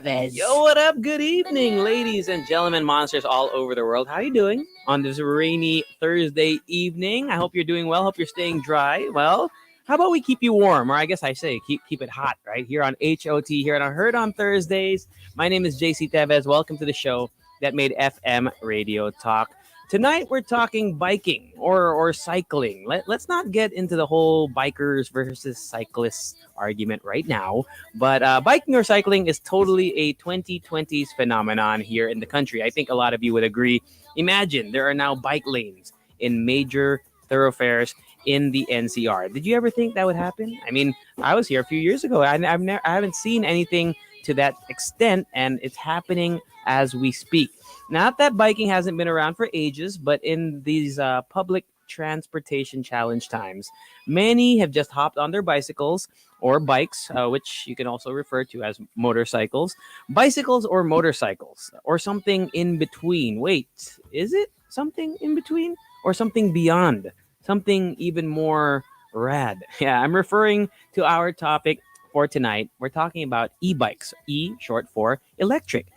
Yo, what up? Good evening, ladies and gentlemen, monsters all over the world. How you doing on this rainy Thursday evening? I hope you're doing well. Hope you're staying dry. Well, how about we keep you warm, or I guess I say keep it hot, right? Here on HOT, here on Heard on Thursdays. My name is JC Tevez. Welcome to the show that made FM radio talk. Tonight we're talking biking or cycling. Let's not get into the whole bikers versus cyclists argument right now, but biking or cycling is totally a 2020s phenomenon here in the country. I think a lot of you would agree. Imagine there are now bike lanes in major thoroughfares in the NCR. Did you ever think that would happen? I mean, I was here a few years ago. I haven't seen anything to that extent, and it's happening as we speak. Not that biking hasn't been around for ages, but in these public transportation challenge times, many have just hopped on their bicycles or bikes, which you can also refer to as motorcycles, bicycles or motorcycles, or something in between. Wait, is it something in between or something beyond? Something even more rad. Yeah, I'm referring to our topic for tonight. We're talking about e-bikes, E short for electric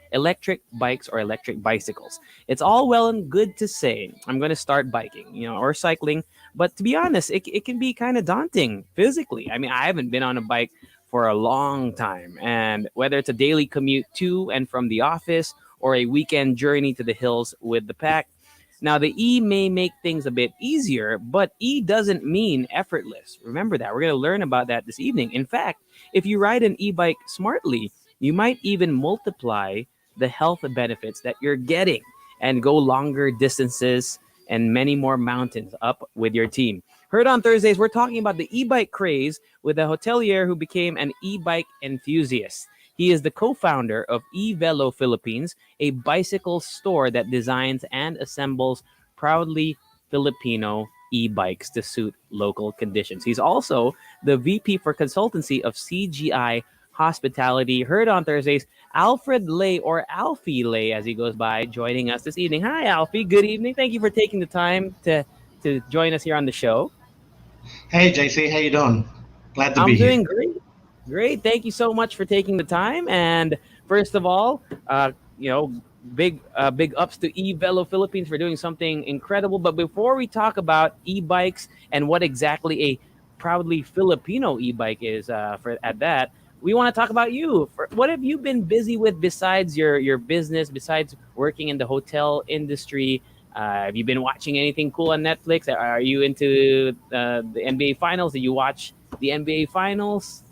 bikes or electric bicycles. It's all well and good to say I'm going to start biking, or cycling, but to be honest, it can be kind of daunting physically. I mean, I haven't been on a bike for a long time, and whether it's a daily commute to and from the office or a weekend journey to the hills with the pack. Now, the E may make things a bit easier, but E doesn't mean effortless. Remember that. We're going to learn about that this evening. In fact, if you ride an e-bike smartly, you might even multiply the health benefits that you're getting and go longer distances and many more mountains up with your team. Heard on Thursdays, we're talking about the e-bike craze with a hotelier who became an e-bike enthusiast. He is the co-founder of Velo Philippines, a bicycle store that designs and assembles proudly Filipino e-bikes to suit local conditions. He's also the VP for consultancy of CGI Hospitality. Heard on Thursdays, Alfred Lay, or Alfy Lay as he goes by, joining us this evening. Hi, Alfy. Good evening. Thank you for taking the time to join us here on the show. Hey, JC. How you doing? Glad to I'm be here. doing great. Great. Thank you so much for taking the time. And first of all, big ups to Velo Philippines for doing something incredible. But before we talk about e-bikes and what exactly a proudly Filipino e-bike is, for at that, we want to talk about you. What have you been busy with besides your business, besides working in the hotel industry? Have you been watching anything cool on Netflix? Are you into the NBA Finals? Did you watch the NBA Finals?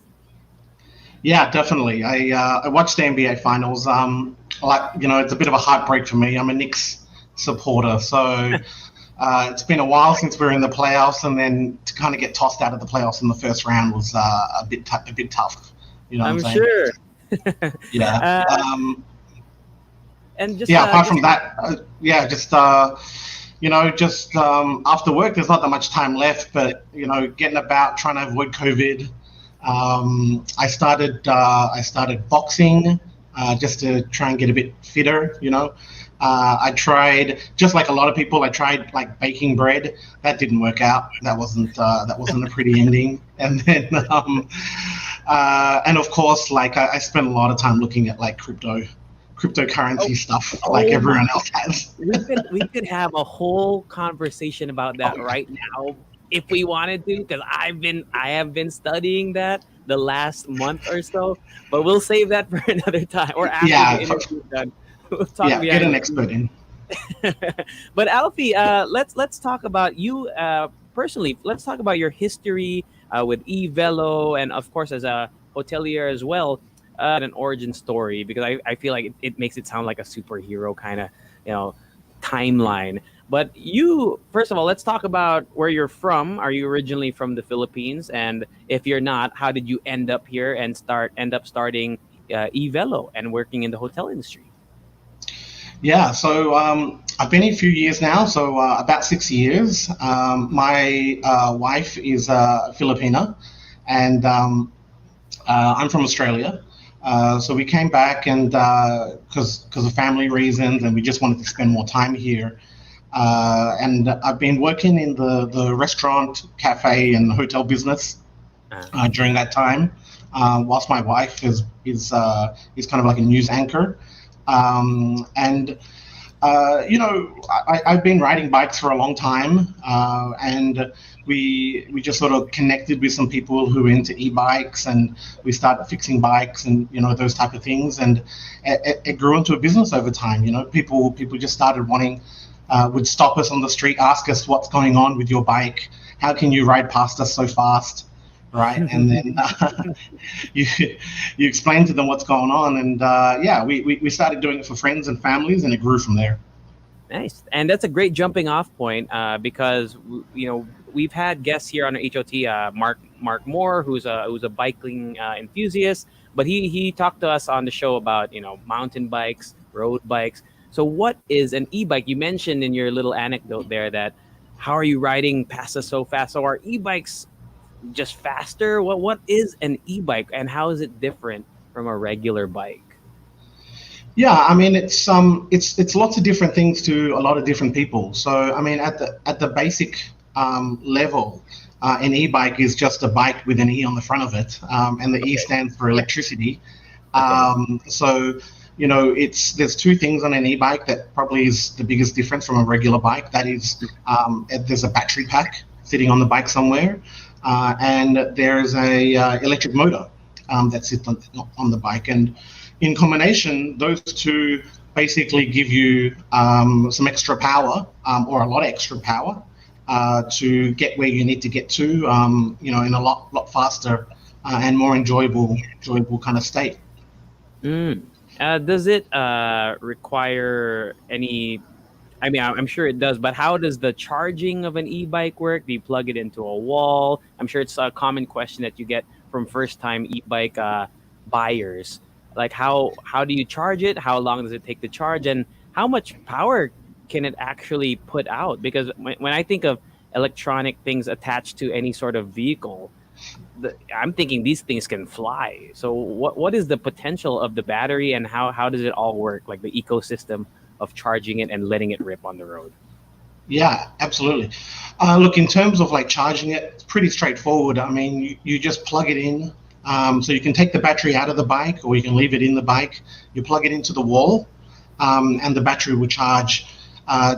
Yeah, definitely. I watched the NBA Finals. It's a bit of a heartbreak for me. I'm a Knicks supporter, so it's been a while since we were in the playoffs, and then to kind of get tossed out of the playoffs in the first round was a bit tough. You know I'm what I'm sure. Yeah. And just Apart from that, just after work, there's not that much time left, but getting about, trying to avoid COVID. I started boxing just to try and get a bit fitter. I tried, just like a lot of people, I tried like baking bread. That didn't work out. That wasn't a pretty ending. And then and of course, like I spent a lot of time looking at like cryptocurrency stuff, like everyone else has. we could have a whole conversation about that right now if we wanted to, because I have been studying that the last month or so, but we'll save that for another time or after the interview's done. We'll talk get an expert in. But Alfy, let's talk about you personally. Let's talk about your history with Velo, and of course as a hotelier as well. An origin story, because I feel like it makes it sound like a superhero kind of timeline. But you, first of all, let's talk about where you're from. Are you originally from the Philippines? And if you're not, how did you end up here and end up starting Velo and working in the hotel industry? Yeah, so I've been here a few years now, so about 6 years. My wife is Filipina, and I'm from Australia. So we came back, and because of family reasons, and we just wanted to spend more time here. And I've been working in the restaurant, cafe, and hotel business during that time. whilst my wife is kind of like a news anchor. And I've been riding bikes for a long time, and we just sort of connected with some people who are into e-bikes, and we started fixing bikes and those type of things, and it grew into a business over time. People just started wanting, would stop us on the street, ask us what's going on with your bike, how can you ride past us so fast, right? And then you explain to them what's going on, and we started doing it for friends and families, and it grew from there. Nice, and that's a great jumping off point because we've had guests here on HOT, Mark Moore, who's a biking enthusiast, but he talked to us on the show about mountain bikes, road bikes. So what is an e-bike? You mentioned in your little anecdote there that how are you riding past us so fast? So are e-bikes just faster? What is an e-bike, and how is it different from a regular bike? Yeah, I mean it's lots of different things to a lot of different people. So I mean at the basic level, an e-bike is just a bike with an E on the front of it, and the E stands for electricity. So there's two things on an e-bike that probably is the biggest difference from a regular bike. That is, there's a battery pack sitting on the bike somewhere, and there's a electric motor that sits on the bike. And in combination, those two basically give you some extra power, or a lot of extra power, to get where you need to get to, in a lot faster and more enjoyable kind of state. Does it require any? I mean, I'm sure it does, but how does the charging of an e-bike work? Do you plug it into a wall? I'm sure it's a common question that you get from first-time e-bike buyers. Like how do you charge it? How long does it take to charge? And how much power can it actually put out? Because when I think of electronic things attached to any sort of vehicle, I'm thinking these things can fly. So what is the potential of the battery, and how does it all work? Like the ecosystem of charging it and letting it rip on the road? Yeah, absolutely. Look, in terms of like charging it, it's pretty straightforward. I mean, you just plug it in. So you can take the battery out of the bike, or you can leave it in the bike. You plug it into the wall, and the battery will charge.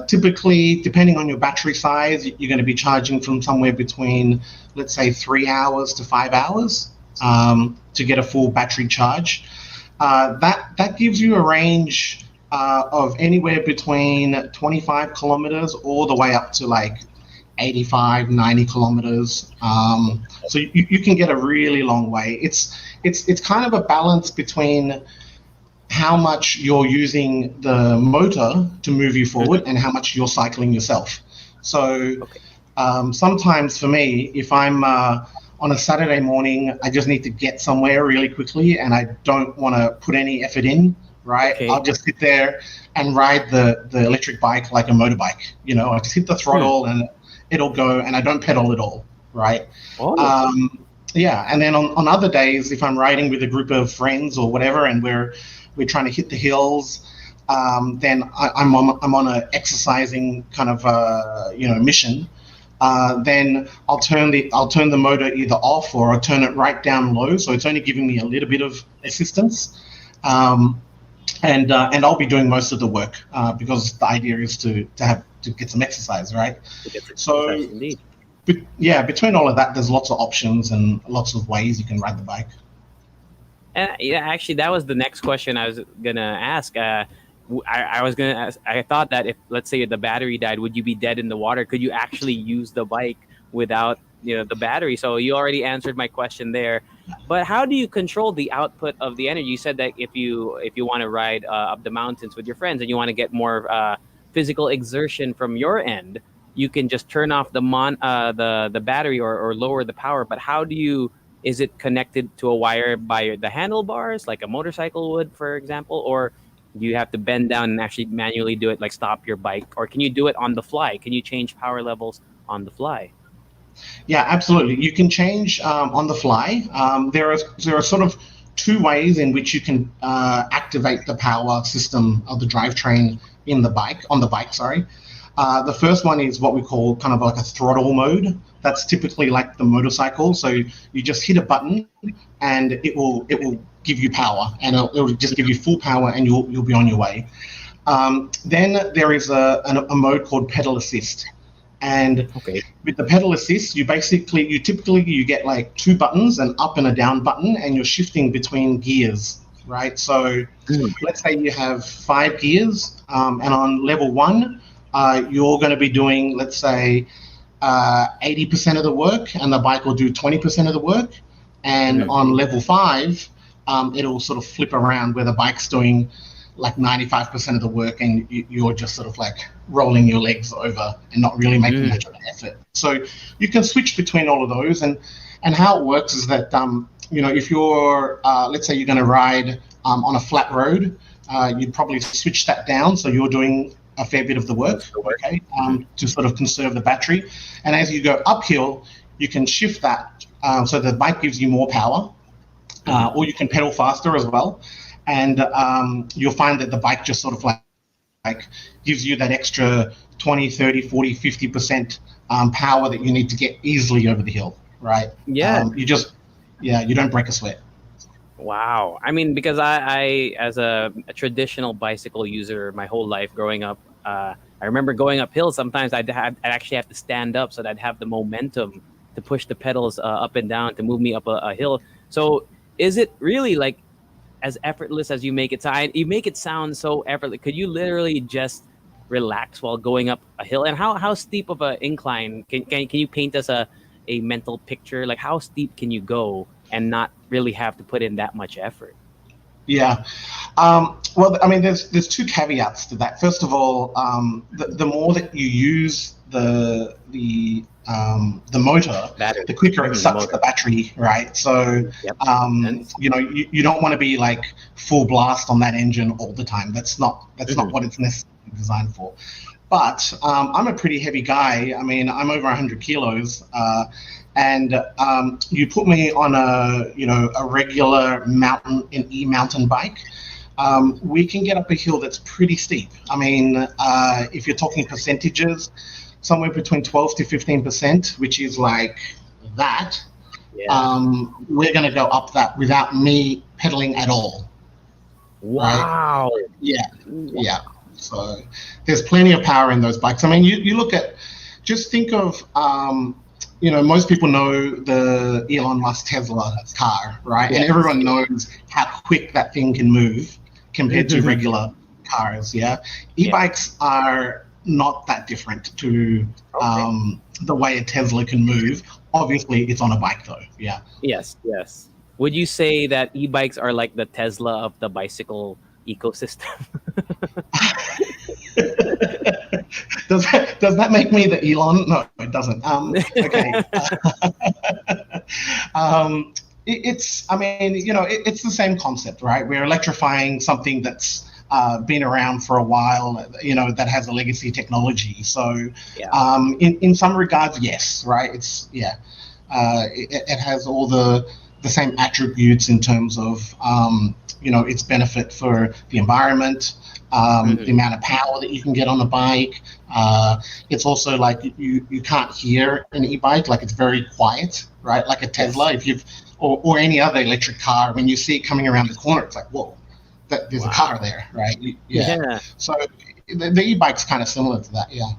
Typically, depending on your battery size, you're going to be charging from somewhere between, let's say, 3 hours to 5 hours to get a full battery charge. That gives you a range of anywhere between 25 kilometers all the way up to like 85, 90 kilometers. So you can get a really long way. It's kind of a balance between how much you're using the motor to move you forward and how much you're cycling yourself. So sometimes for me, if I'm on a Saturday morning, I just need to get somewhere really quickly and I don't want to put any effort in, right? Okay. I'll just sit there and ride the electric bike like a motorbike. I just hit the throttle and it'll go, and I don't pedal at all, right? Yeah, and then on other days, if I'm riding with a group of friends or whatever, and we're trying to hit the hills, then I'm on a exercising kind of mission. Then I'll turn the motor either off or I'll turn it right down low, so it's only giving me a little bit of assistance. And I'll be doing most of the work because the idea is to get some exercise, right? So, indeed. Yeah, between all of that, there's lots of options and lots of ways you can ride the bike. And actually, that was the next question I was gonna ask. I was gonna ask. I thought that if, let's say, the battery died, would you be dead in the water? Could you actually use the bike without the battery? So you already answered my question there. But how do you control the output of the energy? You said that if you want to ride up the mountains with your friends and you want to get more physical exertion from your end, you can just turn off the battery or lower the power. But how do you? Is it connected to a wire by the handlebars, like a motorcycle would, for example, or do you have to bend down and actually manually do it, like stop your bike, or can you do it on the fly? Can you change power levels on the fly? Yeah, absolutely. You can change on the fly. There are sort of two ways in which you can activate the power system of the drivetrain on the bike. The first one is what we call kind of like a throttle mode, That's typically like the motorcycle. So you just hit a button, and it will give you power, and it'll just give you full power, and you'll be on your way. Then there is a mode called pedal assist, and Okay. with the pedal assist, you get like two buttons, an up and a down button, and you're shifting between gears, right? So Mm. let's say you have 5 gears, and on level one, you're going to be doing, let's say, 80% of the work, and the bike will do 20% of the work. And Mhm. on level five, it'll sort of flip around where the bike's doing like 95% of the work, and you're just sort of like rolling your legs over and not really making Mm. much of an effort. So you can switch between all of those, and how it works is that if you're let's say you're going to ride on a flat road, you'd probably switch that down so you're doing a fair bit of the work, Most of the work. okay, Mhm. to sort of conserve the battery. And as you go uphill, you can shift that so the bike gives you more power, Mhm. or you can pedal faster as well. And you'll find that the bike just sort of like gives you that extra 20, 30, 40, 50% power that you need to get easily over the hill, right? Yeah. You don't break a sweat. Wow. I mean, because I as a traditional bicycle user my whole life growing up, I remember going up hills. Sometimes I'd actually have to stand up so that I'd have the momentum to push the pedals up and down to move me up a hill. So is it really like as effortless as you make it sound? You make it sound so effortless. Could you literally just relax while going up a hill? And how steep of an incline can you paint us a mental picture? Like how steep can you go and not really have to put in that much effort? Yeah. Well, I mean, there's two caveats to that. First of all, the more that you use the motor, Battery. the quicker it The sucks motor. the battery, right? So, Yep. Sense. you don't want to be like full blast on that engine all the time. That's not Mhm. what it's necessarily designed for. But I'm a pretty heavy guy. I mean, I'm over 100 kilos, and you put me on a regular mountain bike. We can get up a hill that's pretty steep. I mean, if you're talking percentages, somewhere between 12 to 15%, which is like that. Yeah. We're going to go up that without me pedaling at all, right? Wow. Yeah, Wow. yeah. So there's plenty of power in those bikes. I mean, you look at, just think of, most people know the Elon Musk Tesla car, right? And Yes. everyone knows how quick that thing can move compared to Mhm. regular cars, yeah? Yeah. E-bikes are not that different to Okay. the way a Tesla can move. Obviously, it's on a bike, though, yeah. Yes. Yes. Would you say that e-bikes are like the Tesla of the bicycle ecosystem? Does that make me the Elon? No, it doesn't. Okay. I mean, it's the same concept, right? We're electrifying something that's been around for a while, that has a legacy technology. So, Yeah. in some regards, yes, right? It has all the same attributes in terms of, its benefit for the environment, the Mhm. amount of power that you can get on a bike. It's also like you can't hear an e-bike, like it's very quiet, right? Like a Yes. Tesla, if you've or any other electric car, when you see it coming around the corner, it's like, whoa, there's a car Wow. there, right? Yeah. Yeah. So the e-bike's kind of similar to that, yeah.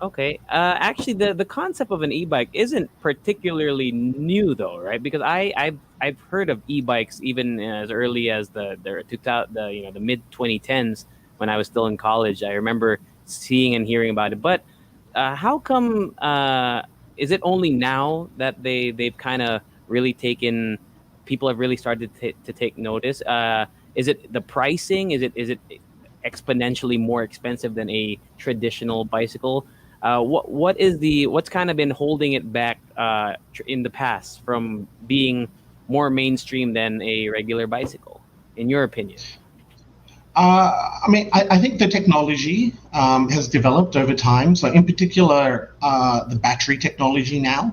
Okay. Actually, the concept of an e-bike isn't particularly new, though, right? Because I've heard of e-bikes even as early as the 2000, the mid 2010s when I was still in college. I remember seeing and hearing about it. But how come is it only now that they've kind of really taken people have really started to take notice? Is it the pricing? Is it exponentially more expensive than a traditional bicycle? What's kind of been holding it back in the past from being more mainstream than a regular bicycle, in your opinion? I mean, I think the technology has developed over time. So, in particular, the battery technology now.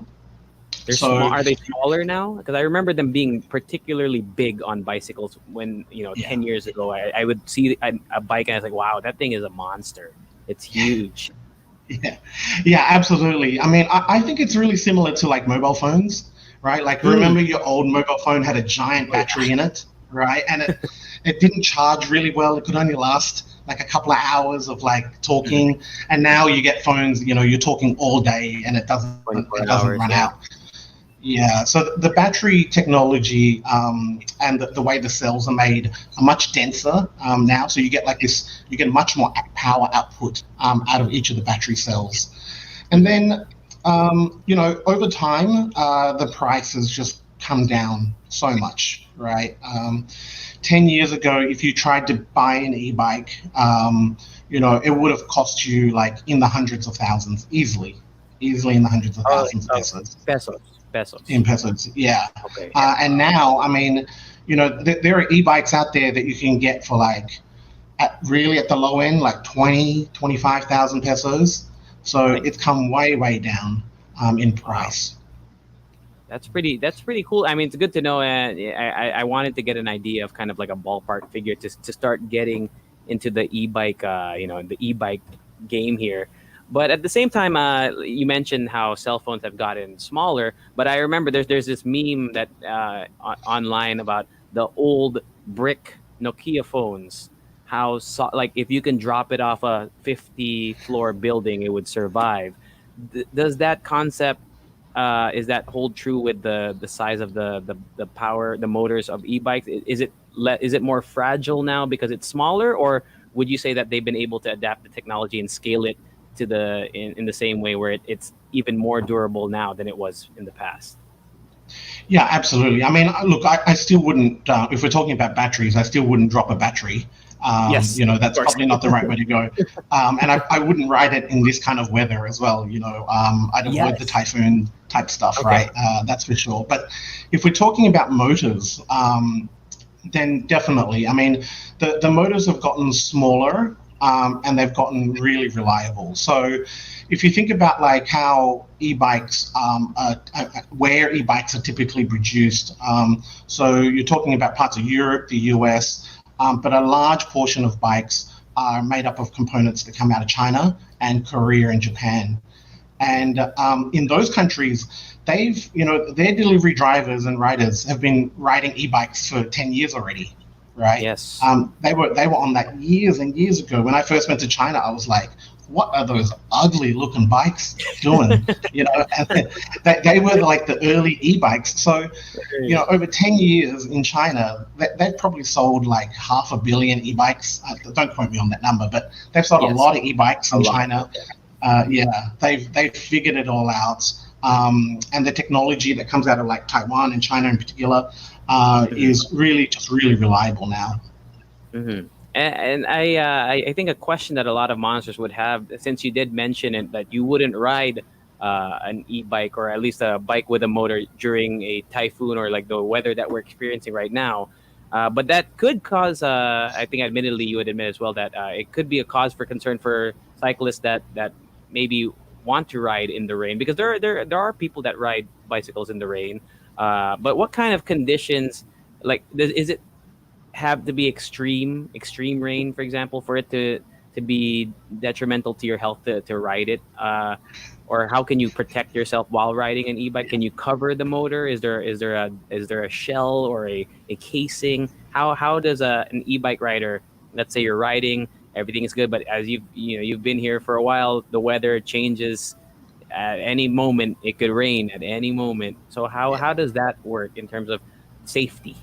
They're small. So, Are they smaller now? Because I remember them being particularly big on bicycles when yeah, 10 years ago. I would see a bike and I was like, wow, that thing is a monster. It's huge. Yeah, yeah, absolutely. I mean, I think it's really similar to like mobile phones, right? Like, Mm. remember your old mobile phone had a giant Oh yeah. battery in it, right? And it didn't charge really well. It could only last like a couple of hours of like Mhm. talking. And now you get phones, you're talking all day and it 24 doesn't hours. run Yeah. out. Yeah, so the battery technology and the way the cells are made are much denser now. So you get like this, you get much more power output out of each of the battery cells. And Hmm. then, over time, the price has just come down so much, right? 10 years ago, if you tried to buy an e-bike, it would have cost you like in the hundreds of thousands, easily in the hundreds of Oh, thousands of oh, pesos. pesos. In pesos, yeah. Okay. Yeah. And now, I mean, there are e-bikes out there that you can get for like, at the low end, like 25,000 pesos. So Nice. it's come way, way down in Wow. price. That's pretty cool. I mean, it's good to know. And I wanted to get an idea of kind of like a ballpark figure to start getting into the e-bike, the e-bike game here. But at the same time, you mentioned how cell phones have gotten smaller. But I remember there's this meme that online about the old brick Nokia phones. Like if you can drop it off a 50 floor building, it would survive. Does that concept is that hold true with the size of the power the motors of e-bikes? Is it more fragile now because it's smaller, or would you say that they've been able to adapt the technology and scale it to in the same way where it's even more durable now than it was in the past? Yeah, absolutely. I mean, look, I still wouldn't, if we're talking about batteries, I still wouldn't drop a battery. Yes, of That's course. probably not the right way to go. And I wouldn't ride it in this kind of weather as well. I'd avoid the Yes. typhoon type stuff, Okay. right? That's for sure. But if we're talking about motors, then definitely. I mean, the motors have gotten smaller and they've gotten really reliable. So if you think about like how e-bikes, where e-bikes are typically produced, so you're talking about parts of Europe, the US, but a large portion of bikes are made up of components that come out of China and Korea and Japan. And in those countries, their delivery drivers and riders have been riding e-bikes for 10 years already, right? Yes. They were on that years and years ago. When I first went to China, I was like, what are those ugly looking bikes doing? And they were like the early e-bikes. So, Right. over 10 years in China, they've probably sold like 500 million e-bikes. Don't quote me on that number, but they've sold a Yes. lot of e-bikes A in lot. China. Okay. Yeah, they've figured it all out, and the technology that comes out of like Taiwan and China in particular Mhm. is really just really reliable now. Mm-hmm. And I think a question that a lot of monsters would have, since you did mention it, that you wouldn't ride an e-bike or at least a bike with a motor during a typhoon or like the weather that we're experiencing right now. But that could cause, I think, admittedly, you would admit as well that it could be a cause for concern for cyclists that maybe want to ride in the rain because there are people that ride bicycles in the rain. But what kind of conditions, like, is it have to be extreme rain, for example, for it to be detrimental to your health to ride it? Or how can you protect yourself while riding an e-bike? Can you cover the motor? Is there a shell or a casing? How does an e-bike rider, let's say you're riding, everything is good, but as you've been here for a while, the weather changes at any moment. It could rain at any moment. So how does that work in terms of safety?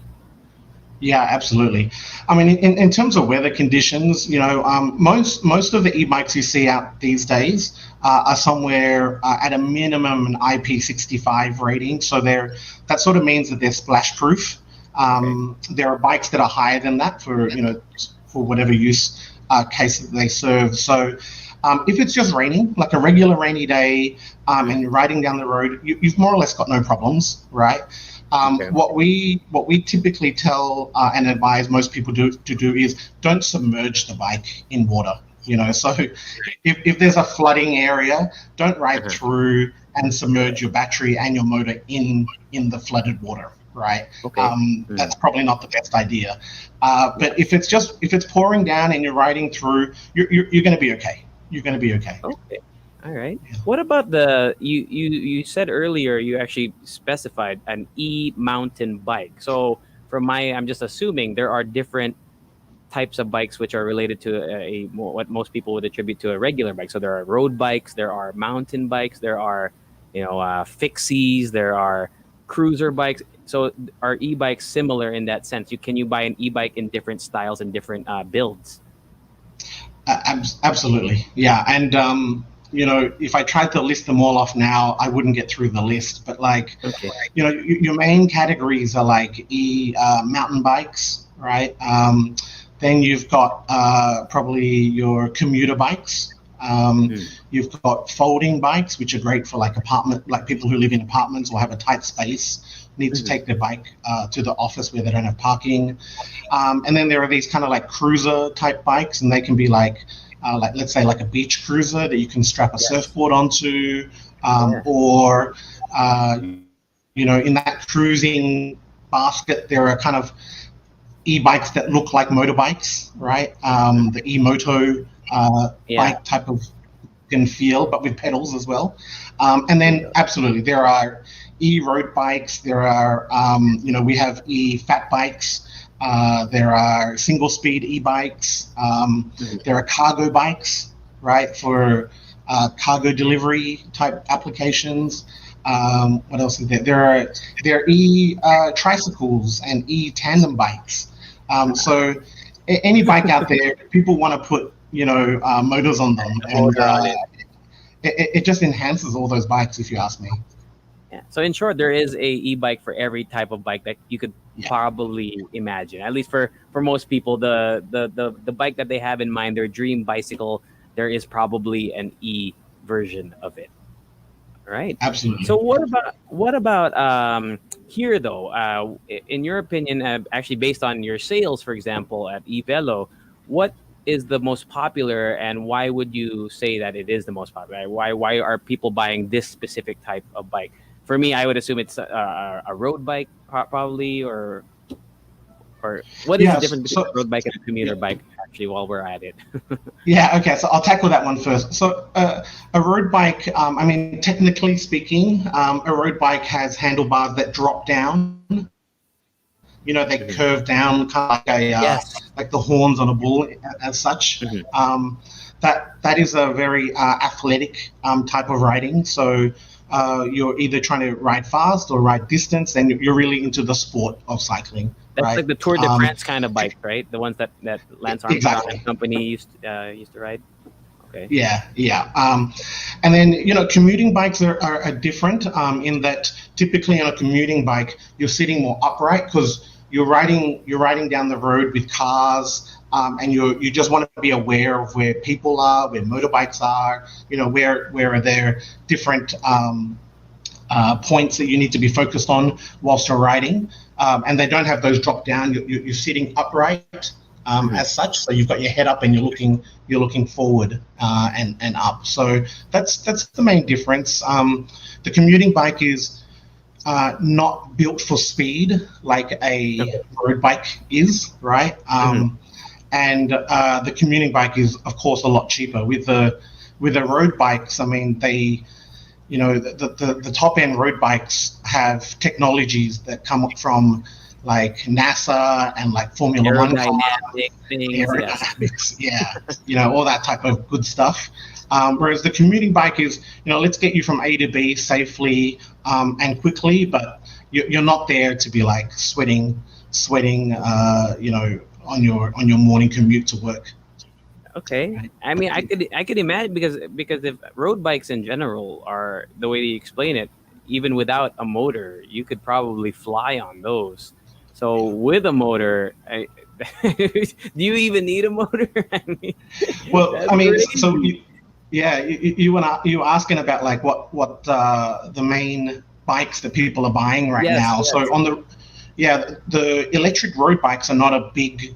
Yeah, absolutely. I mean, in terms of weather conditions, most of the e-bikes you see out these days are somewhere at a minimum an IP65 rating. So that sort of means that they're splash proof. Okay. There are bikes that are higher than that for whatever use case that they serve. So if it's just raining, like a regular rainy day, and you're riding down the road, you've more or less got no problems, right? Okay. What we typically tell and advise most people to do is don't submerge the bike in water. So if there's a flooding area, don't ride Uh-huh. through and submerge Okay. your battery and your motor in the flooded water. Right, Okay. that's Mm. probably not the best idea. But Yes. if it's pouring down and you're riding through, you're going to be okay. You're going to be okay. Okay. All right. What about you said earlier you actually specified an e-mountain bike. So I'm just assuming there are different types of bikes which are related to what most people would attribute to a regular bike. So there are road bikes, there are mountain bikes, there are fixies, there are cruiser bikes. So are e-bikes similar in that sense? Can you buy an e-bike in different styles and different builds? Absolutely, yeah. And if I tried to list them all off now, I wouldn't get through the list. But like, Okay. your main categories are like mountain bikes, right? Then you've got probably your commuter bikes. You've got folding bikes, which are great for like people who live in apartments or have a tight space, need to take their bike to the office where they don't have parking. And then there are these kind of like cruiser type bikes, and they can be like let's say like a beach cruiser that you can strap a surfboard onto, or in that cruising basket there are kind of e-bikes that look like motorbikes, right? The e-moto bike type of and feel, but with pedals as well. And then absolutely, there are e-road bikes. There are, we have e-fat bikes. There are single-speed e-bikes. There are cargo bikes, right, for cargo delivery type applications. What else is there? There are tricycles and e-tandem bikes. So any bike out there, people want to put motors on them, and it just enhances all those bikes, if you ask me. Yeah. So in short, there is a e-bike for every type of bike that you could probably imagine. At least for most people, the bike that they have in mind, their dream bicycle, there is probably an e version of it. Right. Absolutely. So what about here though? In your opinion, actually based on your sales, for example, at Velo, what is the most popular, and why would you say that it is the most popular? Why are people buying this specific type of bike? For me, I would assume it's a road bike, probably, or what is the difference between a road bike and a commuter bike? Actually, while we're at it. Yeah. Okay. So I'll tackle that one first. So a road bike, I mean, technically speaking, a road bike has handlebars that drop down. They curve down, kind of like the horns on a bull, as such. That is a very athletic type of riding. So you're either trying to ride fast or ride distance, and you're really into the sport of cycling. That's right? like the Tour de France kind of bike, right? The ones that Lance Armstrong and company used to ride. Okay. Yeah. And then commuting bikes are different in that typically on a commuting bike you're sitting more upright because you're riding down the road with cars, and you just want to be aware of where people are, where motorbikes are, where are there different points that you need to be focused on whilst you're riding, and they don't have those drop down. You're sitting upright as such, so you've got your head up and you're looking forward and up. So that's the main difference. The commuting bike is not built for speed like a road bike is, right? And the commuting bike is, of course, a lot cheaper. With the road bikes, I mean, they, the top end road bikes have technologies that come up from like NASA and like Formula One cars, aerodynamics, all that type of good stuff. Whereas the commuting bike is, let's get you from A to B safely and quickly, but you're not there to be like sweating, on your morning commute to work. Okay. Right. I mean, I could imagine because if road bikes in general are the way you explain it, even without a motor, you could probably fly on those. So with a motor, do you even need a motor? You were asking about like what the main bikes that people are buying right now. Yes. So on the electric road bikes are not a big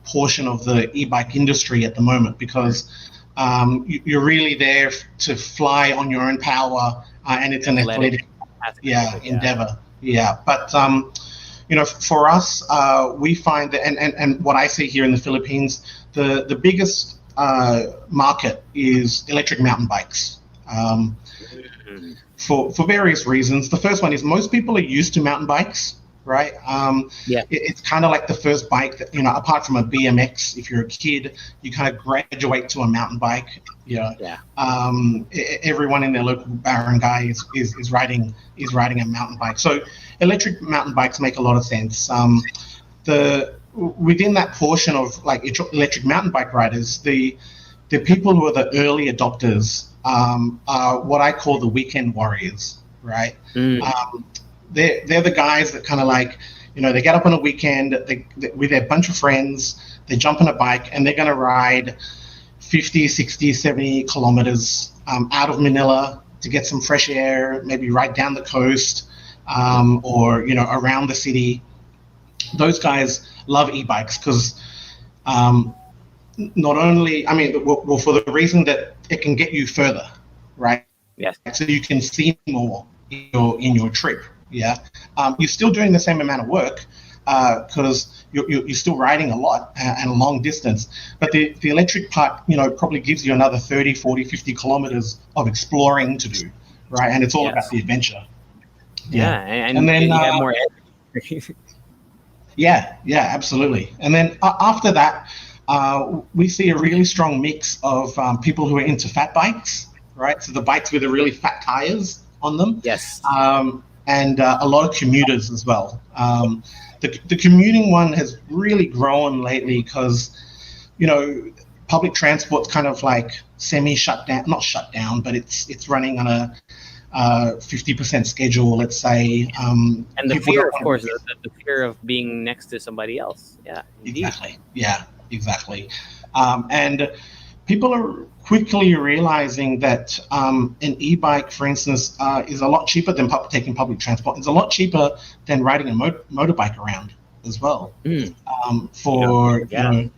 portion of the e-bike industry at the moment because you're really there to fly on your own power, and it's an athletic endeavor. Yeah, but for us, we find that, and what I see here in the Philippines, the biggest market is electric mountain bikes. Mhm. For various reasons. The first one is most people are used to mountain bikes, right? Yeah, It's kind of like the first bike that, apart from a BMX, if you're a kid, you kind of graduate to a mountain bike. yeah, Everyone in their local barangay is riding a mountain bike. So electric mountain bikes make a lot of sense. The Within that portion of like electric mountain bike riders, the people who are the early adopters are what I call the weekend warriors, right? mm, Um, they're the guys that kind of like, they get up on a weekend with their bunch of friends, they jump on a bike and they're going to ride 50, 60, 70 kilometers out of Manila to get some fresh air, maybe ride down the coast or, around the city. Those guys love e-bikes because um, not only, I mean, well, for the reason that it can get you further, right? yes, So you can see more in your trip. Yeah, you're still doing the same amount of work because you're still riding a lot and a long distance. But the electric part, probably gives you another 30, 40, 50 kilometers of exploring to do, right? And it's all about yes, the adventure. Yeah, yeah, and, and and then you have more energy. yeah, absolutely. And then after that, we see a really strong mix of people who are into fat bikes, right? So the bikes with the really fat tires on them, Yes, and a lot of commuters as well. The commuting one has really grown lately because, you know, public transport's kind of like semi shut down, not shut down, but it's running on a 50% schedule, let's say. and the People fear, don't of want to course, be. the fear of being next to somebody else. Yeah, indeed. Exactly. Yeah, exactly. And people are quickly realizing that an e-bike, for instance, is a lot cheaper than taking public transport. It's a lot cheaper than riding a motorbike around as well. Mm, you don't pay For, for gas.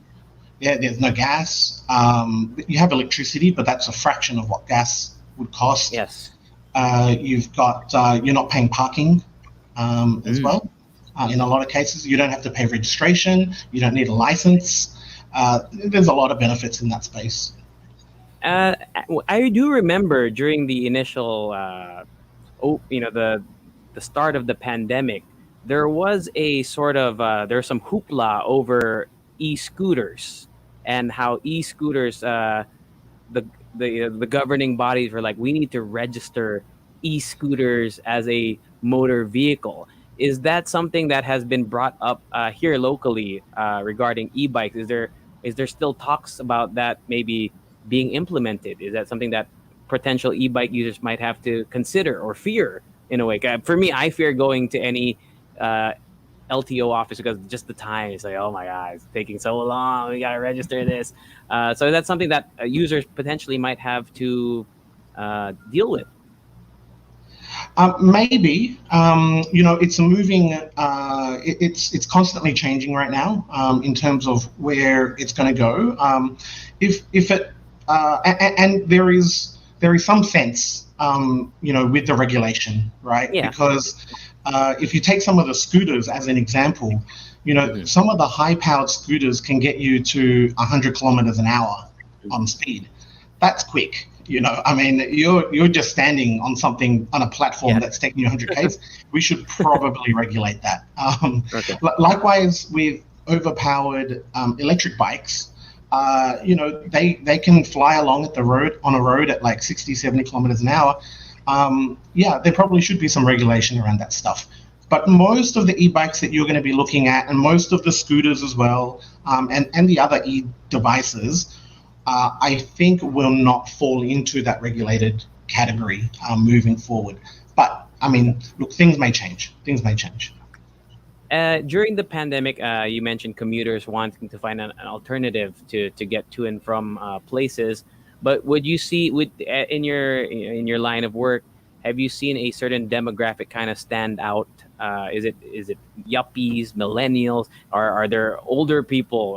yeah, there's no gas. You have electricity, but that's a fraction of what gas would cost. Yes. You've got you're not paying parking as Mm. well. In a lot of cases, you don't have to pay registration. You don't need a license. There's a lot of benefits in that space. I do remember during the initial, the start of the pandemic, there was a sort of there's some hoopla over e-scooters and how e-scooters, the the governing bodies were like, we need to register e-scooters as a motor vehicle. Is that something that has been brought up here locally regarding e-bikes? Is there still talks about that maybe being implemented? Is that something that potential e-bike users might have to consider or fear in a way? For me, I fear going to any uh, LTO office because just the time is like, oh my god, it's taking so long. We gotta register this. So that's something that users potentially might have to deal with. Maybe it's a moving. It's constantly changing right now in terms of where it's going to go. If it and there is some sense with the regulation, right? Yeah. Because if you take some of the scooters as an example, Hmm. some of the high-powered scooters can get you to 100 kilometers an hour on speed. That's quick. I mean, you're just standing on something on a platform Yeah. that's taking you 100 k's. We should probably regulate that. Okay. Likewise with overpowered electric bikes, they can fly along on a road at like 60, 70 kilometers an hour. Yeah, there probably should be some regulation around that stuff. But most of the e-bikes that you're going to be looking at, and most of the scooters as well, and the other e-devices, I think will not fall into that regulated category moving forward. But I mean, look, things may change. Things may change. During the pandemic, you mentioned commuters wanting to find an alternative to get to and from places. But would you see, in your line of work, have you seen a certain demographic kind of stand out? Is it yuppies, millennials, or are there older people?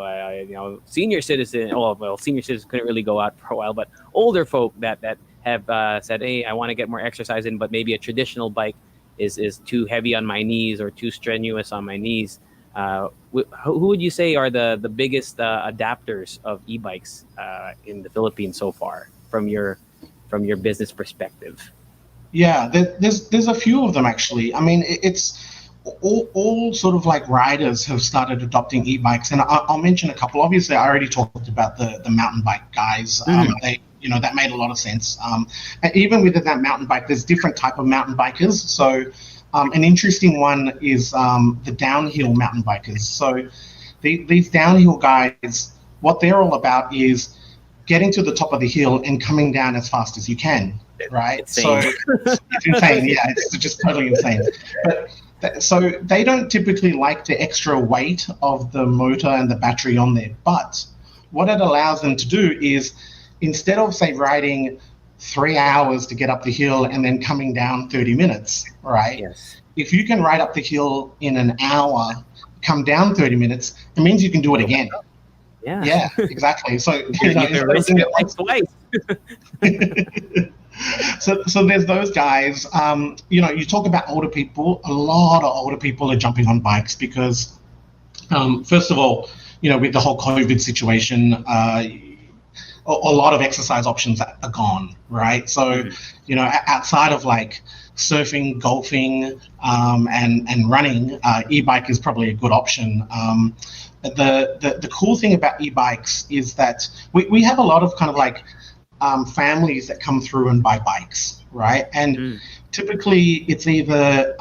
Senior citizen. Well, senior citizens couldn't really go out for a while, but older folk that have said, "Hey, I want to get more exercise in, but maybe a traditional bike is too heavy on my knees or too strenuous on my knees." Who would you say are the biggest adapters of e-bikes in the Philippines so far, from your business perspective? Yeah, there's a few of them actually. I mean, it's all sort of like riders have started adopting e-bikes, and I'll mention a couple. Obviously, I already talked about the mountain bike guys. Mhm. They that made a lot of sense. And even within that mountain bike, there's different type of mountain bikers. So an interesting one is the downhill mountain bikers. So these downhill guys, what they're all about is getting to the top of the hill and coming down as fast as you can, right? So Insane. it's insane. Yeah, it's just totally insane. But so they don't typically like the extra weight of the motor and the battery on there. But what it allows them to do is instead of, say, riding 3 hours to get up the hill and then coming down 30 minutes, right? Yes. If you can ride up the hill in an hour, come down 30 minutes, it means you can do it again. Yeah. Yeah, exactly. So, You can instead of risk doing it it like once, twice. so there's those guys. You talk about older people. A lot of older people are jumping on bikes because, first of all, with the whole COVID situation, a lot of exercise options are gone, right? So, Mhm. outside of like surfing, golfing, and running, e-bike is probably a good option. The cool thing about e-bikes is that we have a lot of kind of like families that come through and buy bikes, right? And Mm. typically it's either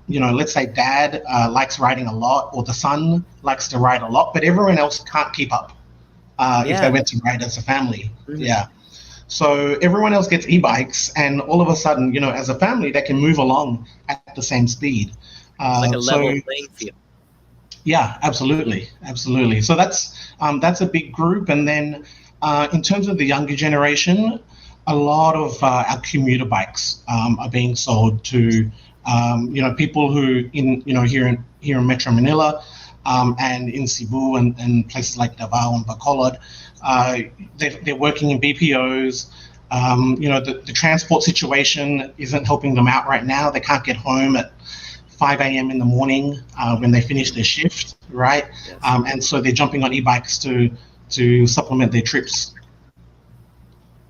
let's say dad likes riding a lot, or the son likes to ride a lot, but everyone else can't keep up if they Yeah. went to ride as a family. Mhm. Yeah. So everyone else gets e-bikes, and all of a sudden, as a family, they can move along at the same speed. It's like a So level playing field. yeah, absolutely, absolutely. So that's a big group, and then in terms of the younger generation, a lot of our commuter bikes are being sold to people who here in Metro Manila, and in Cebu, and places like Davao and Bacolod. They're working in BPOs. The transport situation isn't helping them out right now. They can't get home at 5 a.m. in the morning when they finish their shift, right? Yes. And so they're jumping on e-bikes to supplement their trips.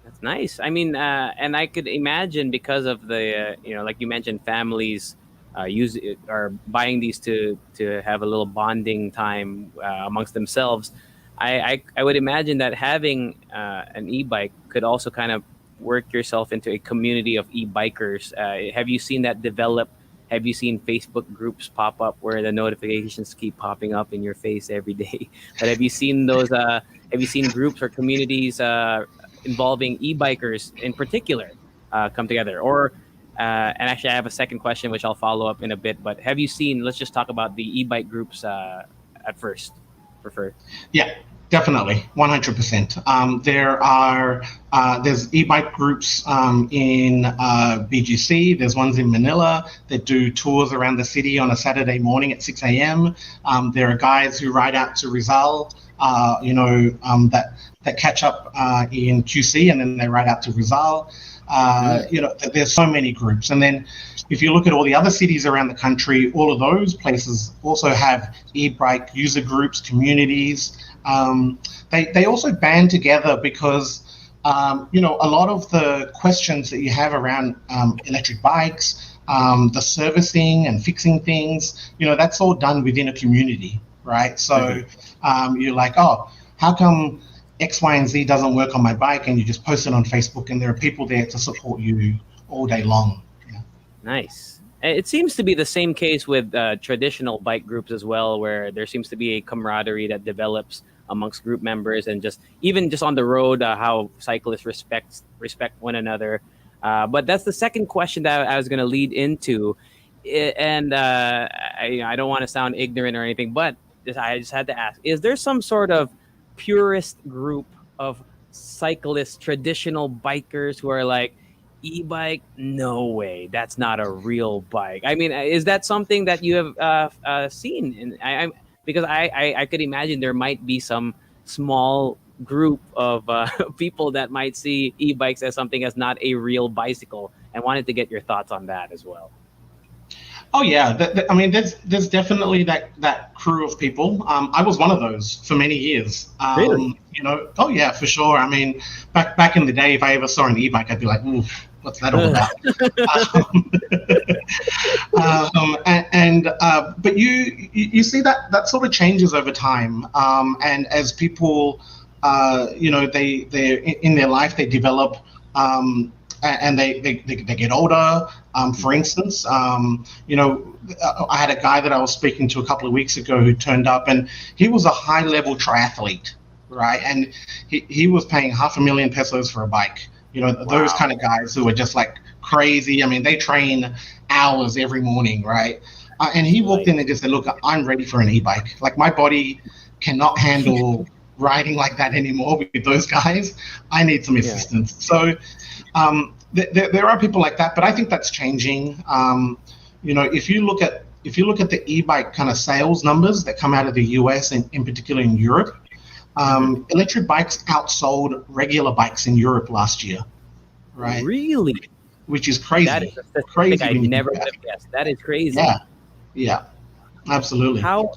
That's nice. I mean, and I could imagine because of the, like you mentioned, families use it, are buying these to have a little bonding time amongst themselves. I would imagine that having an e-bike could also kind of work yourself into a community of e-bikers. Have you seen that develop? Have you seen Facebook groups pop up where the notifications keep popping up in your face every day? But have you seen those? Have you seen groups or communities involving e-bikers in particular come together? Or and actually, I have a second question which I'll follow up in a bit. But have you seen? Let's just talk about the e-bike groups at first. Prefer. Yeah, definitely, 100%. There's e-bike groups in BGC. There's ones in Manila that do tours around the city on a Saturday morning at 6 a.m. There are guys who ride out to Rizal, that catch up in QC, and then they ride out to Rizal. Mm. There's so many groups, and then if you look at all the other cities around the country, all of those places also have e-bike user groups, communities. They also band together because a lot of the questions that you have around electric bikes, the servicing and fixing things, that's all done within a community, right? So Mhm. you're like, oh, how come X, Y, and Z doesn't work on my bike? And you just post it on Facebook, and there are people there to support you all day long. Yeah. Nice. It seems to be the same case with traditional bike groups as well, where there seems to be a camaraderie that develops amongst group members, and just even just on the road, how cyclists respect one another. But that's the second question that I was going to lead into, and I don't want to sound ignorant or anything, but I just had to ask: is there some sort of purist group of cyclists, traditional bikers who are like, e-bike, no way, that's not a real bike? I mean, is that something that you have seen? And because I could imagine there might be some small group of people that might see e-bikes as something as not a real bicycle, and wanted to get your thoughts on that as well. Oh yeah, I mean, there's definitely that crew of people. I was one of those for many years. Really? Oh yeah, for sure. I mean, back in the day, if I ever saw an e-bike, I'd be like, "Ooh, what's that all about?" Um, but you see that sort of changes over time, and as people, they in their life they develop, and they get older. For instance, I had a guy that I was speaking to a couple of weeks ago who turned up, and he was a high level triathlete, right? And he was paying 500,000 pesos for a bike. Those kind of Wow. guys who are just like crazy. I mean, they train hours every morning, right? And he walked Like, in and just said, "Look, I'm ready for an e-bike. Like my body cannot handle riding like that anymore with those guys. I need some yeah. assistance." So there are people like that, but I think that's changing. If you look at the e-bike kind of sales numbers that come out of the US and in particular in Europe, Mhm. electric bikes outsold regular bikes in Europe last year, right? Really? Which is That is crazy, a statistic crazy I when you think never would about it. have guessed. That is crazy. Yeah, yeah, absolutely. How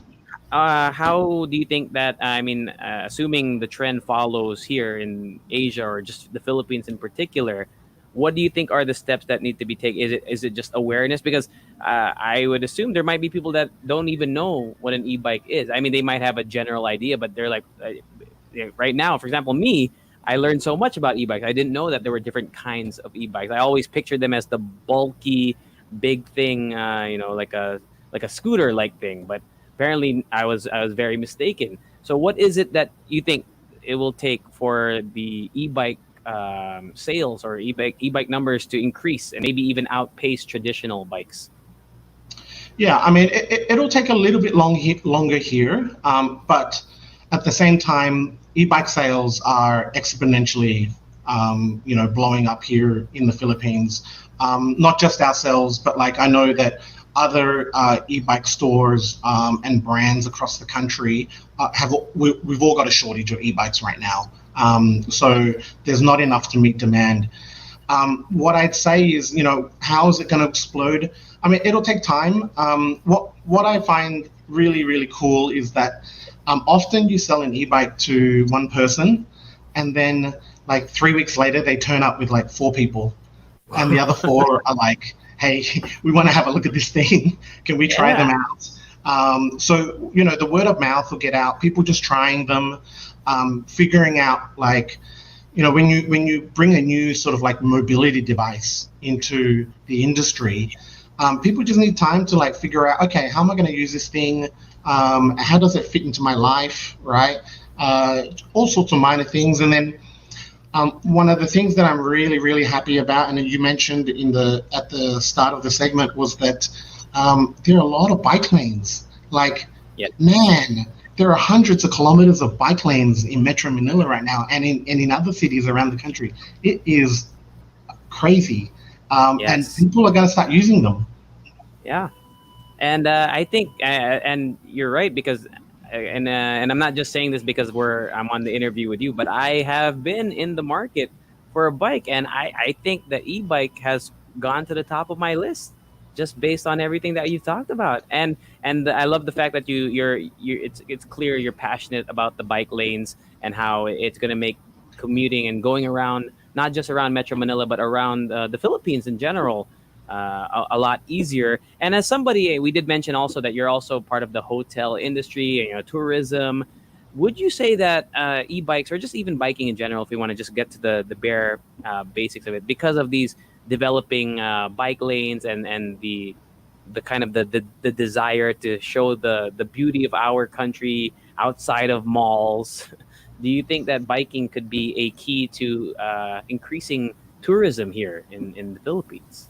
do you think that, I mean, assuming the trend follows here in Asia or just the Philippines in particular, what do you think are the steps that need to be taken? Is it just awareness? Because I would assume there might be people that don't even know what an e-bike is. I mean, they might have a general idea, but they're like, right now, for example, me, I learned so much about e-bikes. I didn't know that there were different kinds of e-bikes. I always pictured them as the bulky, big thing, like a scooter like thing. But apparently, I was very mistaken. So, what is it that you think it will take for the e-bike sales or e-bike numbers to increase and maybe even outpace traditional bikes? Yeah, I mean, it'll take a little bit longer here, but at the same time, e-bike sales are exponentially, blowing up here in the Philippines. Not just ourselves, but like I know that other e-bike stores and brands across the country we've all got a shortage of e-bikes right now. So there's not enough to meet demand. What I'd say is, how is it going to explode? I mean, it'll take time. What I find really really cool is that often you sell an e-bike to one person, and then like 3 weeks later they turn up with like four people, and the other four are like, "Hey, we want to have a look at this thing. Can we try them Yeah. out?" So the word of mouth will get out. People just trying them, figuring out like when you bring a new sort of like mobility device into the industry, people just need time to like figure out, okay, how am I going to use this thing? How does it fit into my life, right? All sorts of minor things, and then one of the things that I'm really really happy about, and you mentioned at the start of the segment, was that there are a lot of bike lanes. Like, Yeah. man, there are hundreds of kilometers of bike lanes in Metro Manila right now, and in other cities around the country. It is crazy, and Yes. people are going to start using them. Yeah. And I think, and you're right, because, and I'm not just saying this because I'm on the interview with you, but I have been in the market for a bike, and I think the e-bike has gone to the top of my list just based on everything that you've talked about. And I love the fact that it's clear you're passionate about the bike lanes and how it's going to make commuting and going around, not just around Metro Manila, but around the Philippines in general, a lot easier. And as somebody, we did mention also that you're also part of the hotel industry and tourism. Would you say that e-bikes, or just even biking in general, if we want to just get to the bare basics of it, because of these developing bike lanes and the kind of the desire to show the beauty of our country outside of malls, do you think that biking could be a key to increasing tourism here in the Philippines?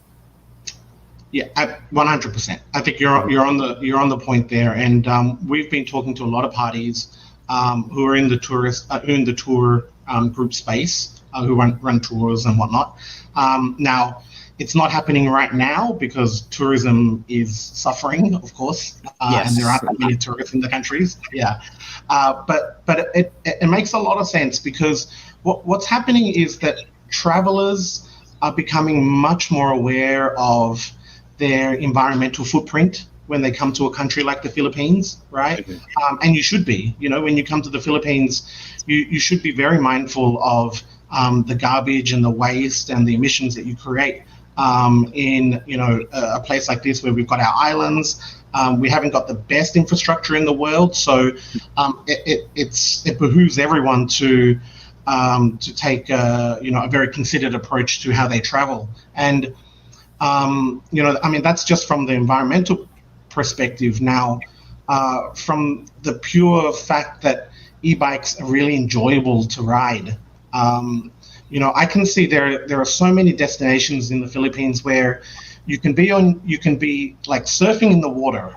Yeah, 100%. I think you're on the point there, and we've been talking to a lot of parties who are in the tour group space, who run tours and whatnot. Now, it's not happening right now because tourism is suffering, of course, and there Yes. aren't that many tourists in the countries. Yeah, but it makes a lot of sense because what's happening is that travelers are becoming much more aware of their environmental footprint when they come to a country like the Philippines, right? Mhm. And you should be. When you come to the Philippines, you should be very mindful of the garbage and the waste and the emissions that you create in a place like this where we've got our islands. We haven't got the best infrastructure in the world, so it behooves everyone to take a very considered approach to how they travel. And I mean, that's just from the environmental perspective. Now, from the pure fact that e-bikes are really enjoyable to ride, I can see there are so many destinations in the Philippines where you can be like surfing in the water.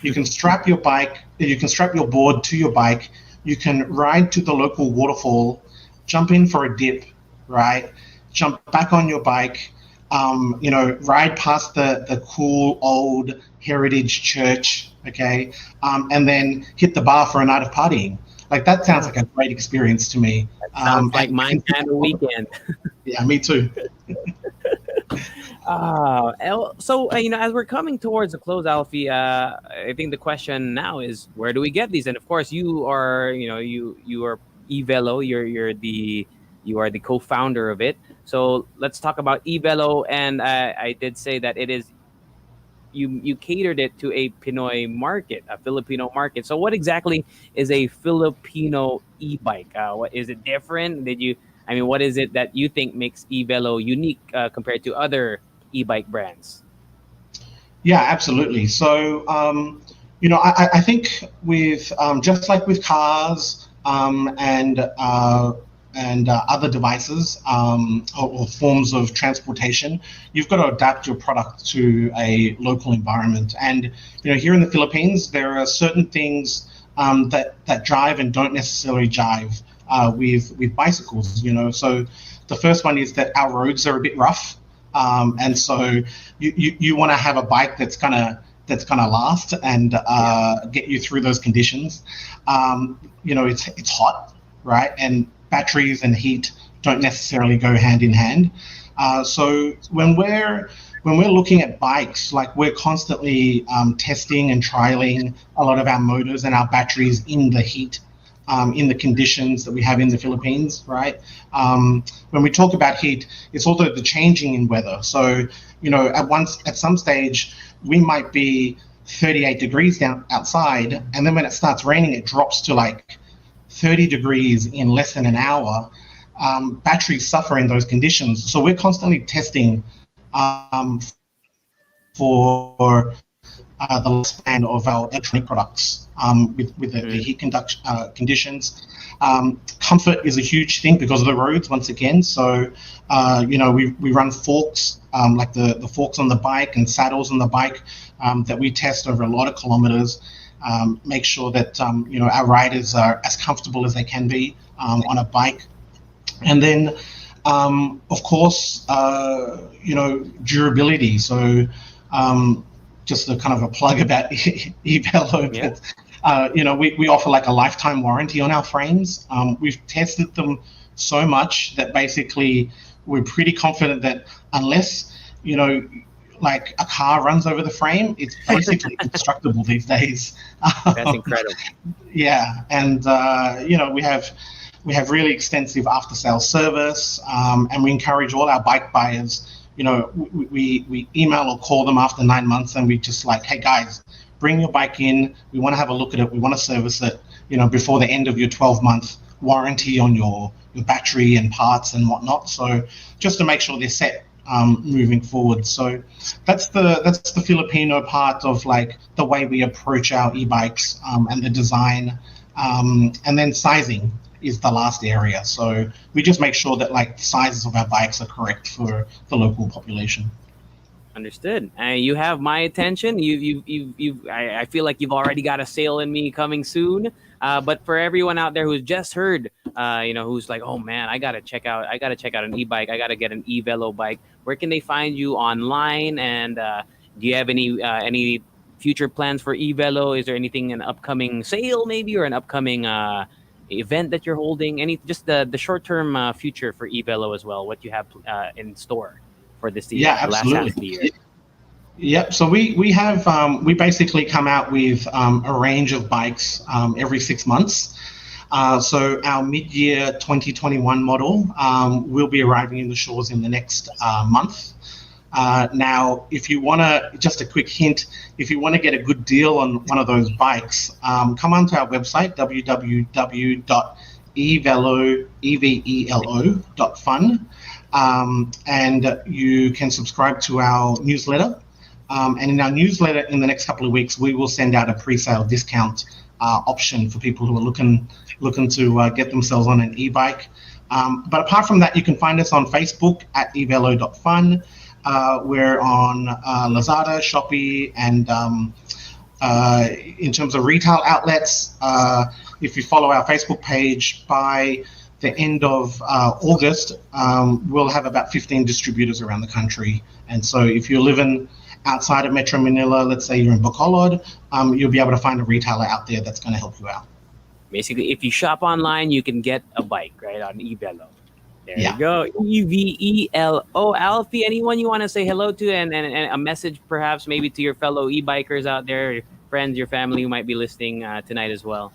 You can strap your board to your bike. You can ride to the local waterfall, jump in for a dip, right? Jump back on your bike, ride past the cool old heritage church, okay, and then hit the bar for a night of partying. Like that sounds Yeah, like a great experience to me. sounds like And my kind of weekend. yeah, me too. So as we're coming towards the close, Alfie, I think the question now is where do we get these? And of course, you are, you are eVelo. You are the co-founder of it. So let's talk about eVelo. And I did say that it is you catered it to a Pinoy market, a Filipino market. So what exactly is a Filipino e-bike? What is it different? I mean, what is it that you think makes eVelo unique compared to other e-bike brands? Yeah, absolutely. So, I think with just like with cars and other devices or forms of transportation, you've got to adapt your product to a local environment. And here in the Philippines, there are certain things that drive and don't necessarily jive with bicycles. So the first one is that our roads are a bit rough. And so you want to have a bike that's gonna last and get you through those conditions. It's hot, right? And batteries and heat don't necessarily go hand in hand. So when we're looking at bikes, like we're constantly testing and trialing a lot of our motors and our batteries in the heat, in the conditions that we have in the Philippines, right? When we talk about heat, it's also the changing in weather. So, at some stage, we might be 38 degrees down outside, and then when it starts raining, it drops to like 30 degrees in less than an hour. Batteries suffer in those conditions. So we're constantly testing for the lifespan of our electronic products with the Mm. heat conditions. Comfort is a huge thing because of the roads, once again. So, we run forks, like the forks on the bike and saddles on the bike that we test over a lot of kilometers. Make sure that, our riders are as comfortable as they can be on a bike. And then, of course, durability. So, just a kind of a plug about eVelo, Yeah. but we offer like a lifetime warranty on our frames. We've tested them so much that basically we're pretty confident that unless like a car runs over the frame, it's basically indestructible these days. That's incredible. Yeah, and we have really extensive after sales service, and we encourage all our bike buyers. We email or call them after 9 months, and we just like, hey guys, bring your bike in. We want to have a look at it. We want to service it. Before the end of your 12-month warranty on your battery and parts and whatnot. So just to make sure they're set moving forward. So that's the Filipino part of like the way we approach our e-bikes and the design, and then sizing is the last area. So we just make sure that like the sizes of our bikes are correct for the local population. Understood. You have my attention. I feel like you've already got a sale in me coming soon. But for everyone out there who's just heard, who's like, oh man, I gotta check out an e-bike. I gotta get an eVelo bike. Where can they find you online? And do you have any future plans for eVelo? Is there anything an upcoming sale maybe or an upcoming event that you're holding? Any just the short term future for eVelo as well? What you have in store for this Yeah, last half absolutely. of the year? Yep. So we have we basically come out with a range of bikes every 6 months. So our mid-year 2021 model will be arriving in the shores in the next month. Now, if you want to, just a quick hint, if you want to get a good deal on one of those bikes, come onto our website, www.evelo.fun, and you can subscribe to our newsletter. And in our newsletter, in the next couple of weeks, we will send out a pre-sale discount option for people who are looking to get themselves on an e-bike. But apart from that, you can find us on Facebook at evelo.fun. We're on Lazada, Shopee, and in terms of retail outlets, if you follow our Facebook page, by the end of August, we'll have about 15 distributors around the country. And so if you're living outside of Metro Manila, let's say you're in Bacolod, you'll be able to find a retailer out there that's going to help you out. Basically, if you shop online, you can get a bike, right, on eVelo. There Yeah. you go. EVELO. Alfy, anyone you want to say hello to, and a message perhaps maybe to your fellow e-bikers out there, your friends, your family who might be listening tonight as well?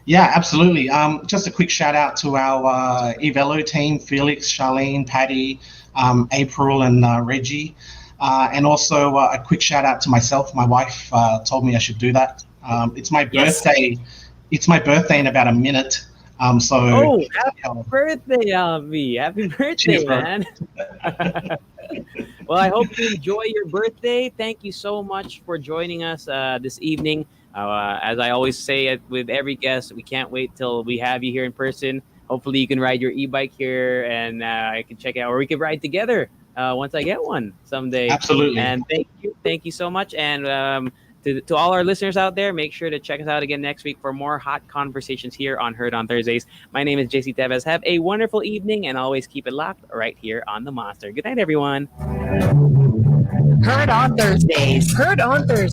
Yeah, absolutely. Just a quick shout out to our Evelo team, Felix, Charlene, Patty, April, and Reggie. And also a quick shout out to myself. My wife told me I should do that. It's my Yes. birthday. It's my birthday in about a minute. So Oh, happy birthday, Alfy. Happy birthday, cheers, bro. man. Well, I hope you enjoy your birthday. Thank you so much for joining us this evening. As I always say with every guest, we can't wait till we have you here in person. Hopefully, you can ride your e-bike here, and I can check it out, or we can ride together once I get one someday. Absolutely. And thank you so much. And to all our listeners out there, make sure to check us out again next week for more hot conversations here on Heard on Thursdays. My name is JC Tevez. Have a wonderful evening, and always keep it locked right here on the Monster. Good night, everyone. Heard on Thursdays. Heard on Thursdays.